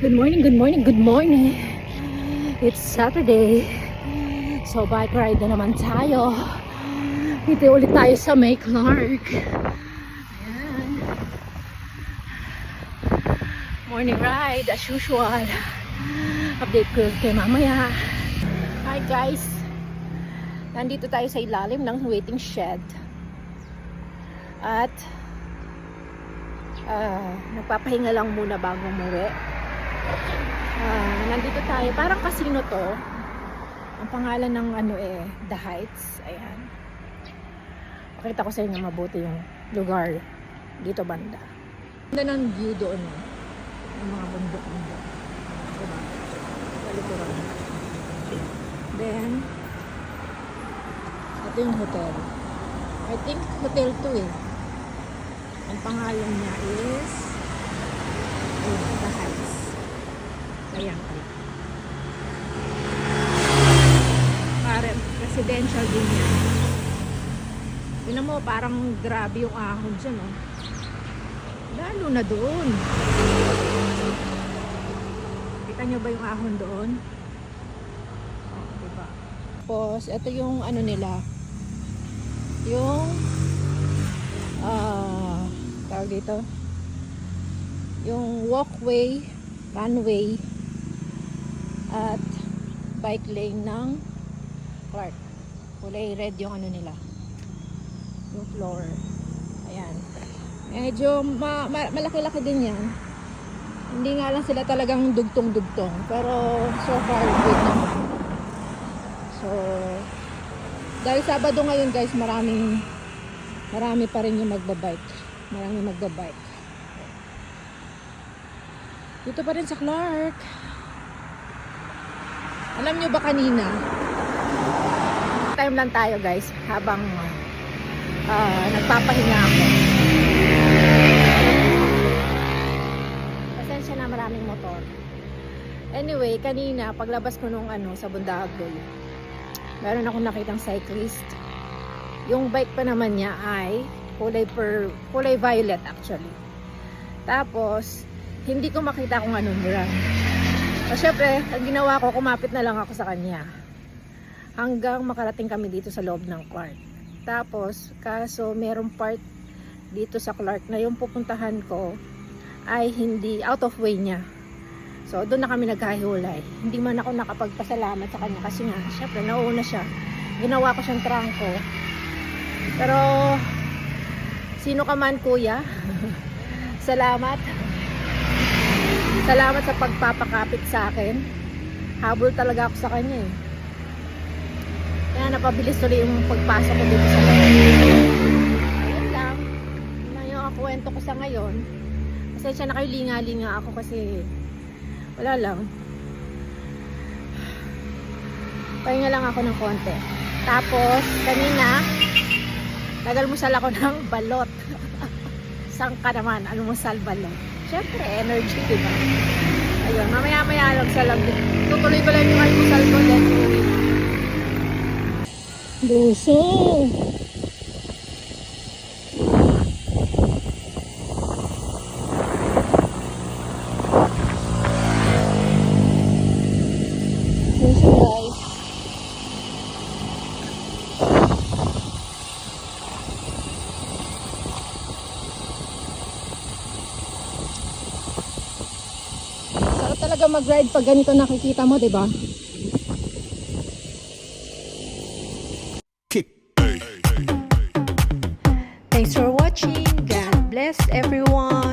Good morning, good morning, good morning. It's Saturday. So bike ride na naman tayo. Dito ulit tayo sa May Clark. Ayan. Morning ride as usual. Update ko kayo mamaya. Hi guys. Nandito tayo sa ilalim ng waiting shed. At nagpapahinga lang muna bago umuwi. Nandito tayo, parang casino to. Ang pangalan ng The Heights. Ayan. Pakita ko sa inyo mabuti yung lugar dito banda. Ganda ng view doon, yung mga bundok-bundok. Diba? Kalikuran. Then ito yung hotel. I think hotel to Ang pangalan niya is The Heights. Ayan. Parang residential din yan. Tignan mo, parang grabe yung ahon dyan, lalo na doon. Kita nyo ba yung ahon doon? Diba? Tapos, ito yung nila. Yung tawag dito, yung walkway, runway at bike lane ng Clark. Kulay red yung nila, yung floor. Ayan, medyo malaki-laki din yan. Hindi nga lang sila talagang dugtong-dugtong, pero so far good naman. So dahil Sabado ngayon guys, marami pa rin yung magbabike. Dito pa rin sa Clark. Alam nyo ba kanina, time lang tayo guys habang nagpapahinga ako. Pasensya na, maraming motor. Anyway, kanina paglabas ko nung sa Bundagoy, meron akong nakitang cyclist. Yung bike pa naman niya ay kulay violet actually. Tapos hindi ko makita kung anong brand. So syempre, ang ginawa ko, kumapit na lang ako sa kanya hanggang makarating kami dito sa loob ng Clark. Tapos kaso merong part dito sa Clark na yung pupuntahan ko ay hindi out of way niya. So doon na kami nagkahiwalay. Hindi man ako nakapagpasalamat sa kanya kasi nga syempre nauna siya. Ginawa ko siyang trangko. Pero sino ka man kuya, salamat sa pagpapakapit sa akin. Habol talaga ako sa kanya kaya napabilis tuloy yung pagpasok ko dito sa loob. Ayun lang, yun lang yung kwento ko sa ngayon. Pasensya na kayo, linga-linga ako kasi wala lang, pahinga lang ako ng konti. Tapos kanina nagalmusal ako ng balot. Saan ka naman? Almusal balot. Siyempre, energy, diba? Ayun, mamaya-maya lang sa lang. Tutuloy ko lang yung almusal ko. Then, uwi na. Buso! Buso, guys. Talaga mag-ride pag ganito nakikita mo, 'di ba? Thanks for watching. God bless everyone.